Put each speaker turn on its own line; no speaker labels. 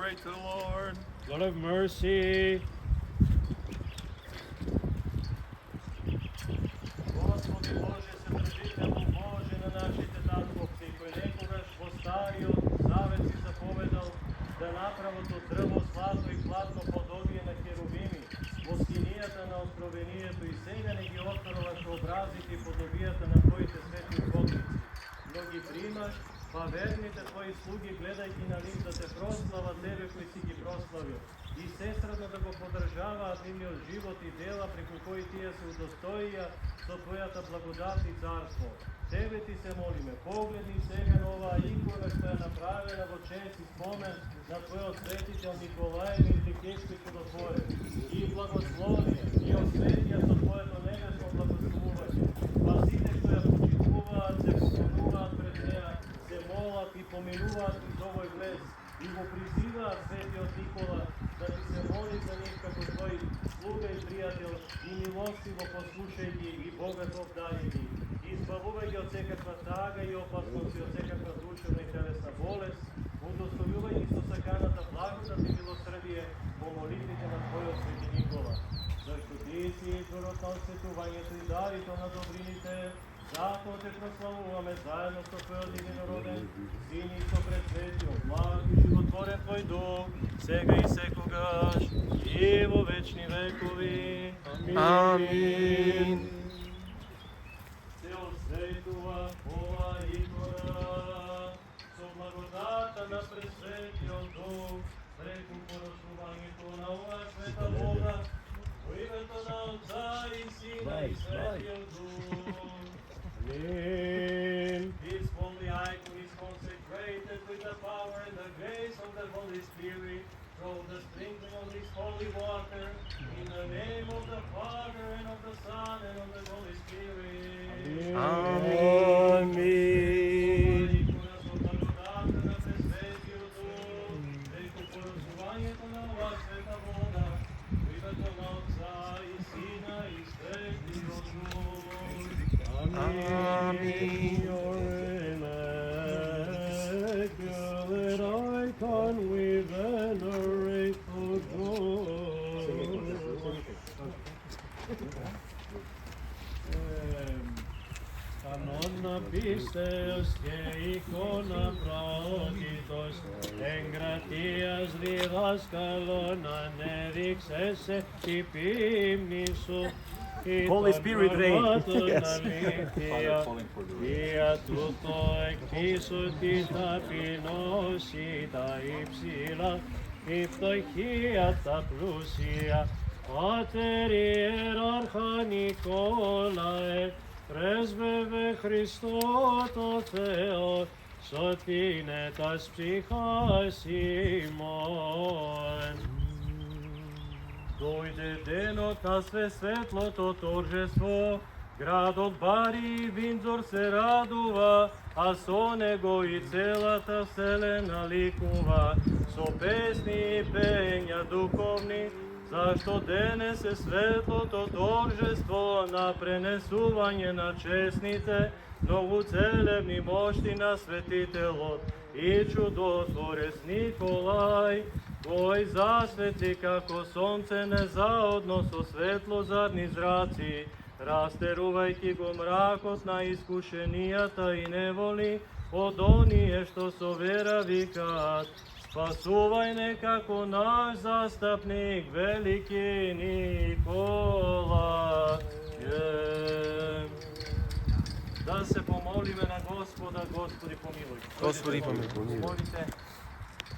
pray to the Lord.
Lord of mercy.
Господи Боже, Вседржителю Боже на нашите татковци, кој некогаш во Стариот Завет си заповедал да направат од дрво злато и платно подобие на херувими, во скинијата на откровението и сега не ги отворуваш образите и подобијата на Твоите свети угодници, но ги примаш, па верните Твои слуги, гледајќи на нив да те прослава Тебе кој си ги прославил, и сестрадно да го подржаваат нивниот живот и дела преку кои тие се удостоија со Твојата благодат и царство. Тебе Ти се молиме, погледни сега на оваа икона што е направена во чест и спомен на Твојот светител Николај Великешки чудотворец, и благослови и осветија со Твоето небесно благословување. Па сите кои ја почитуваат, се поклонуваат пред неа, се молат и поминуваат из овој влез, и го призиваат светиот Никола да Ти се моли за нив како Твој слуга и пријател, и милостиво послушај ги и богато обдај ги. Избавувај ги од секаква тага и опасност и од секаква душевна и телесна болест, удостојувај ги со саканата благодат и милосрдие по молитвите на Твојот свети Никола. Зашто Ти си изворот на осветувањето и дарито на добрините, затоа Те прославуваме заедно со Твојот единороден Син и со пресветиот, благ и животворен Твој Дух, сега и секогаш и во вечни векови.
Амин.
Се осветува ова икона со благодата на пресветиот Дух, преку поросувањето на оваа света вода, во името на Отца и Сина и Светиот Дух.
Amen.
This holy icon is consecrated with the power and the grace of the Holy Spirit through the sprinkling of this holy water, in the name of the Father and of the Son and of the Holy Spirit.
Amen.
Amen.
Your immaculate icon we venerate, O God. Κανόνα πίστεως και εικόνα πραότητος, εγκρατείας διδάσκαλον ανέδειξεσαι η πίμνη σου.
Holy Spirit reign.
Δια τούτο εκπίσω τη ταπεινώση τα υψηλά, η φτωχία τα πλούσια. Πάτερ Ιεράρχα Νικόλαε, πρέσβευε Χριστό το Θεό, σωτήνε τας ψυχάς ημών. Дојде денот на све светлото торжество, градот Бари и Виндзор се радува, а со него и целата вселена ликува, со песни и пења духовни, зашто денес е светлото торжество на пренесување на честните, многуцелебни мошти на светителот и чудотворец Николај, кој засвети како сонце незаодно со светлозарни зраци, растерувајќи го мракот на искушенијата и неволи од оние што со вера викаат: спасувај не како наш застапник, велики Николаје. Да се помолиме на Господа. Господи помилуј.
Господи помилуј.
Молите.